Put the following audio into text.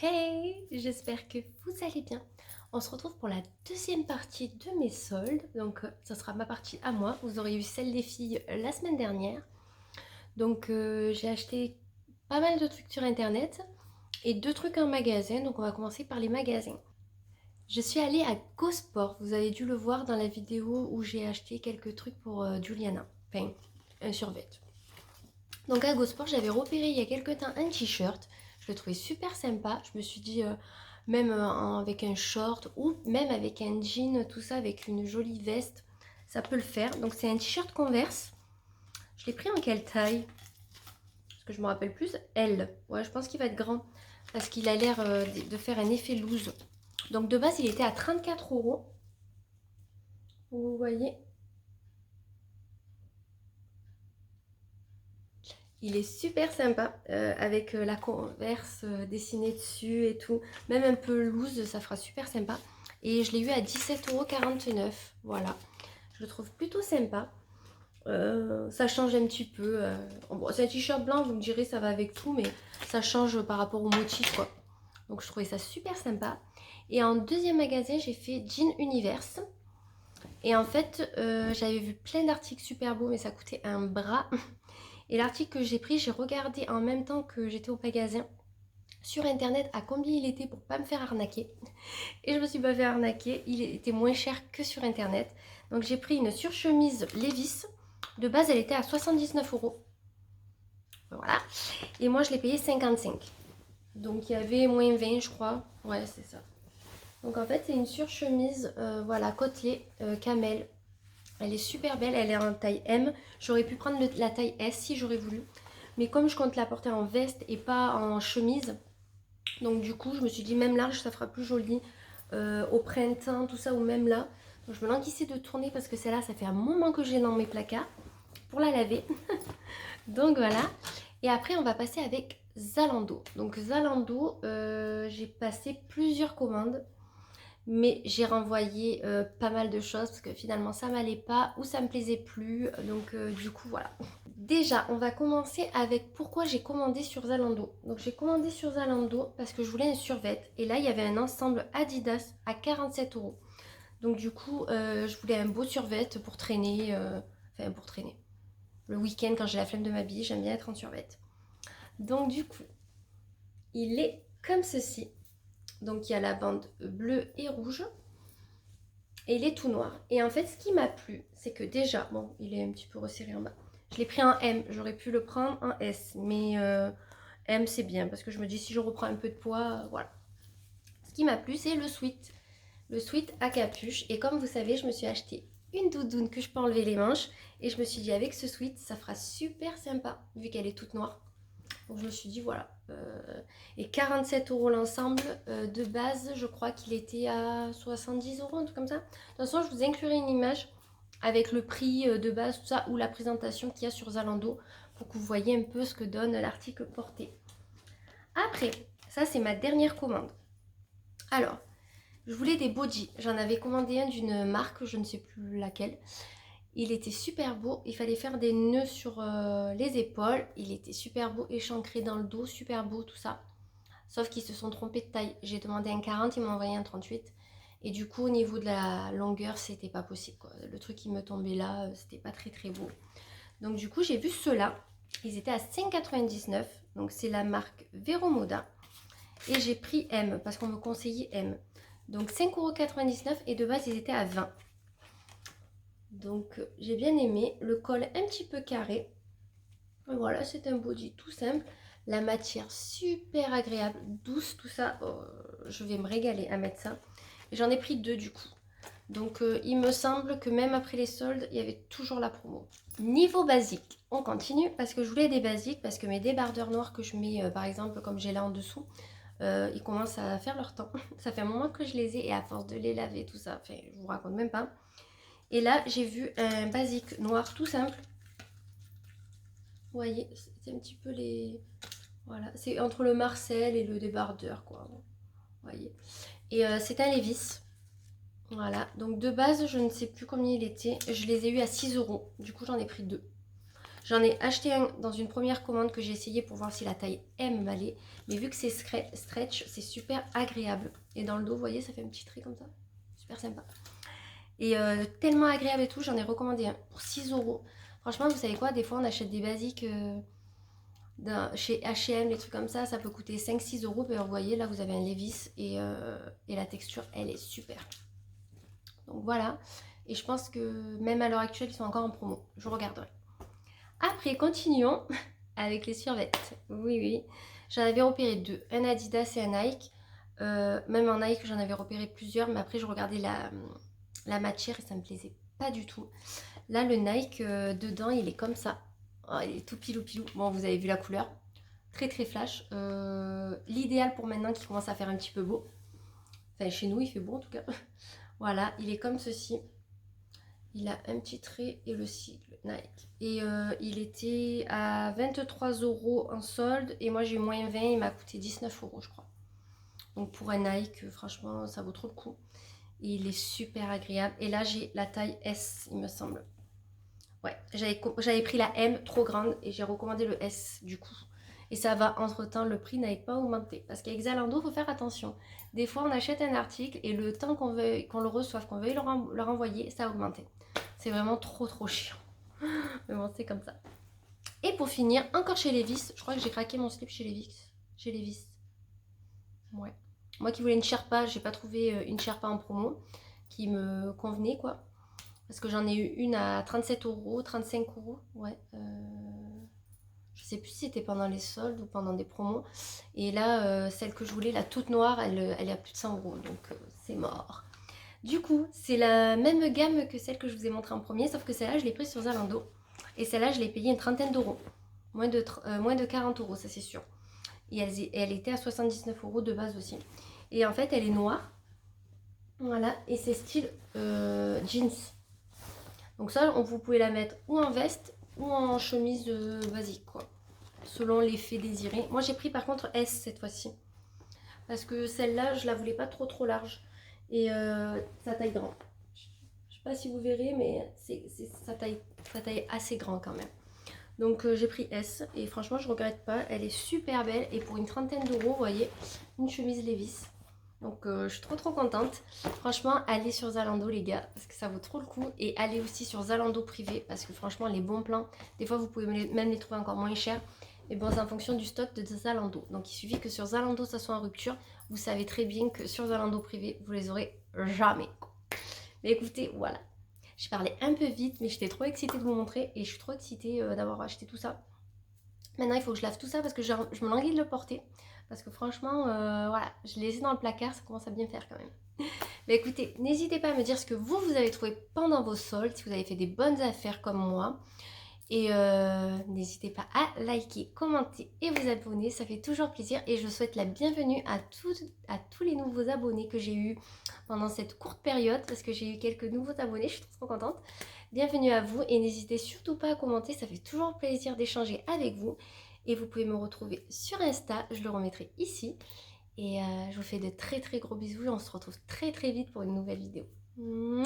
Hey, j'espère que vous allez bien. On se retrouve pour la deuxième partie de mes soldes. Donc, ça sera ma partie à moi. Vous aurez eu celle des filles la semaine dernière. Donc, j'ai acheté pas mal de trucs sur internet et deux trucs en magasin. Donc, on va commencer par les magasins. Je suis allée à Gosport. Vous avez dû le voir dans la vidéo où j'ai acheté quelques trucs pour Juliana. Enfin, un survêt. Donc à Gosport, j'avais repéré il y a quelques temps un t-shirt. Je le trouvais super sympa. Je me suis dit, même avec un short ou même avec un jean, tout ça, avec une jolie veste, ça peut le faire. Donc c'est un t-shirt Converse. Je l'ai pris en quelle taille? Parce que je me rappelle plus. L. Ouais, je pense qu'il va être grand. Parce qu'il a l'air de faire un effet loose. Donc de base, il était à 34 euros. Vous voyez? Il est super sympa avec la converse dessinée dessus et tout. Même un peu loose, ça fera super sympa. Et je l'ai eu à 17,49 €. Voilà. Je le trouve plutôt sympa. Ça change un petit peu. Bon, c'est un t-shirt blanc, vous me direz, ça va avec tout, mais ça change par rapport au motif, quoi. Donc je trouvais ça super sympa. Et en deuxième magasin, j'ai fait Jean Universe. Et en fait, j'avais vu plein d'articles super beaux, mais ça coûtait un bras. Et l'article que j'ai pris, j'ai regardé en même temps que j'étais au magasin sur internet à combien il était pour pas me faire arnaquer. Et je me suis pas fait arnaquer, il était moins cher que sur internet. Donc j'ai pris une surchemise Levi's. De base, elle était à 79 euros. Voilà. Et moi, je l'ai payé 55. Donc il y avait moins 20, je crois. Ouais, c'est ça. Donc en fait, c'est une surchemise, voilà, côtelée, camel. Elle est super belle, elle est en taille M. J'aurais pu prendre la taille S si j'aurais voulu. Mais comme je compte la porter en veste et pas en chemise, donc du coup je me suis dit même large ça fera plus joli au printemps, tout ça, ou même là. Donc je me languissais de tourner parce que celle-là ça fait un moment que je l'ai dans mes placards pour la laver. Donc voilà. Et après on va passer avec Zalando. Donc Zalando, j'ai passé plusieurs commandes. Mais j'ai renvoyé pas mal de choses parce que finalement ça m'allait pas ou ça me plaisait plus. Donc du coup voilà. Déjà, on va commencer avec pourquoi j'ai commandé sur Zalando. Donc j'ai commandé sur Zalando parce que je voulais un survêt. Et là, il y avait un ensemble Adidas à 47 euros. Donc du coup, je voulais un beau survêt pour traîner. Enfin, pour traîner. Le week-end, quand j'ai la flemme de m'habiller, j'aime bien être en survêt. Donc du coup, il est comme ceci. Donc il y a la bande bleue et rouge. Et il est tout noir. Et en fait, ce qui m'a plu, c'est que déjà, bon, il est un petit peu resserré en bas. Je l'ai pris en M, j'aurais pu le prendre en S, mais M c'est bien parce que je me dis si je reprends un peu de poids, voilà. Ce qui m'a plu, c'est le sweat à capuche. Et comme vous savez, je me suis acheté une doudoune que je peux enlever les manches et je me suis dit avec ce sweat, ça fera super sympa vu qu'elle est toute noire. Donc je me suis dit voilà. Et 47 euros l'ensemble. De base, je crois qu'il était à 70 euros, un truc comme ça. De toute façon, je vous inclurai une image avec le prix de base, tout ça, ou la présentation qu'il y a sur Zalando pour que vous voyez un peu ce que donne l'article porté. Après, ça c'est ma dernière commande. Alors, je voulais des bodys. J'en avais commandé un d'une marque, je ne sais plus laquelle. Il était super beau, il fallait faire des nœuds sur les épaules. Il était super beau, échancré dans le dos, super beau tout ça. Sauf qu'ils se sont trompés de taille. J'ai demandé un 40, ils m'ont envoyé un 38. Et du coup, au niveau de la longueur, c'était pas possible, quoi. Le truc qui me tombait là, c'était pas très très beau. Donc du coup, j'ai vu ceux-là. Ils étaient à 5,99 €. Donc c'est la marque Vero Moda. Et j'ai pris M parce qu'on me conseillait M. Donc 5,99 € et de base, ils étaient à 20. Donc j'ai bien aimé. Le col un petit peu carré. Voilà, c'est un body tout simple. La matière super agréable, douce, tout ça. Oh, je vais me régaler à mettre ça. Et j'en ai pris deux du coup. Donc il me semble que même après les soldes, il y avait toujours la promo. Niveau basique, on continue parce que je voulais des basiques, parce que mes débardeurs noirs que je mets par exemple comme j'ai là en dessous, ils commencent à faire leur temps. Ça fait un moment que je les ai et à force de les laver, tout ça, enfin je vous raconte même pas. Et là j'ai vu un basique noir tout simple. Vous voyez, c'est un petit peu les... Voilà, c'est entre le Marcel et le débardeur quoi. Vous voyez. Et c'est un Levi's. Voilà, donc de base, je ne sais plus combien il était. Je les ai eu à 6 euros. Du coup, j'en ai pris deux. J'en ai acheté un dans une première commande que j'ai essayé pour voir si la taille M m'allait. Mais vu que c'est stretch, c'est super agréable. Et dans le dos, vous voyez, ça fait un petit trait comme ça. Super sympa. Et tellement agréable et tout, j'en ai recommandé un pour 6 euros. Franchement, vous savez quoi, des fois on achète des basiques chez H&M, les trucs comme ça peut coûter 5-6 euros. Mais vous voyez, là vous avez un Levi's et la texture, elle est super. Donc voilà. Et je pense que même à l'heure actuelle, ils sont encore en promo. Je regarderai. Après, continuons avec les survêtements. Oui, oui. J'en avais repéré deux. Un Adidas et un Nike. Même en Nike, j'en avais repéré plusieurs. Mais après, je regardais la matière et ça me plaisait pas du tout. Là, le Nike, dedans, il est comme ça. Oh, il est tout pilou pilou. Bon, vous avez vu la couleur. Très très flash. L'idéal pour maintenant qu'il commence à faire un petit peu beau. Enfin, chez nous, il fait beau en tout cas. Voilà, il est comme ceci. Il a un petit trait et le sigle Nike. Et il était à 23 euros en solde. Et moi, j'ai eu moins 20. Il m'a coûté 19 euros, je crois. Donc pour un Nike, franchement, ça vaut trop le coup. Et il est super agréable. Et là, j'ai la taille S, il me semble. Ouais, j'avais pris la M trop grande et j'ai recommandé le S du coup. Et ça va, entre-temps, le prix n'avait pas augmenté. Parce qu'avec Zalando, il faut faire attention. Des fois, on achète un article et le temps qu'on le reçoive, qu'on veuille le renvoyer, ça a augmenté. C'est vraiment trop chiant. Mais bon, c'est comme ça. Et pour finir, encore chez Levi's. Je crois que j'ai craqué mon slip chez Levi's. Chez Levi's. Ouais. Moi qui voulais une Sherpa, j'ai pas trouvé une Sherpa en promo qui me convenait quoi. Parce que j'en ai eu une à 37 euros, 35 euros. Ouais. Je sais plus si c'était pendant les soldes ou pendant des promos. Et là, celle que je voulais, la toute noire, elle est à plus de 100 euros. Donc c'est mort. Du coup, c'est la même gamme que celle que je vous ai montrée en premier. Sauf que celle-là, je l'ai prise sur Zalando. Et celle-là, je l'ai payée une trentaine d'euros. Moins de 40 euros, ça c'est sûr. Et elle était à 79 euros de base aussi. Et en fait, elle est noire. Voilà. Et c'est style jeans. Donc ça, vous pouvez la mettre ou en veste ou en chemise basique, quoi. Selon l'effet désiré. Moi, j'ai pris par contre S cette fois-ci. Parce que celle-là, je la voulais pas trop large. Et ça taille grand. Je sais pas si vous verrez, mais ça taille assez grand quand même. Donc j'ai pris S et franchement, je regrette pas. Elle est super belle et pour une trentaine d'euros, vous voyez, une chemise Levi's. Donc je suis trop contente. Franchement, allez sur Zalando les gars, parce que ça vaut trop le coup. Et allez aussi sur Zalando privé, parce que franchement, les bons plans, des fois vous pouvez même les trouver encore moins chers. Et bon, c'est en fonction du stock de Zalando. Donc il suffit que sur Zalando, ça soit en rupture. Vous savez très bien que sur Zalando privé, vous les aurez jamais. Mais écoutez, voilà. Je parlais un peu vite, mais j'étais trop excitée de vous montrer. Et je suis trop excitée d'avoir acheté tout ça. Maintenant, il faut que je lave tout ça parce que je me languis de le porter. Parce que franchement, voilà, je l'ai laissé dans le placard, ça commence à bien faire quand même. Mais écoutez, n'hésitez pas à me dire ce que vous avez trouvé pendant vos soldes, si vous avez fait des bonnes affaires comme moi. Et n'hésitez pas à liker, commenter et vous abonner, ça fait toujours plaisir. Et je souhaite la bienvenue à tous les nouveaux abonnés que j'ai eu pendant cette courte période. Parce que j'ai eu quelques nouveaux abonnés, je suis trop contente. Bienvenue à vous et n'hésitez surtout pas à commenter, ça fait toujours plaisir d'échanger avec vous. Et vous pouvez me retrouver sur Insta, je le remettrai ici. Et je vous fais de très gros bisous et on se retrouve très vite pour une nouvelle vidéo. Mouah.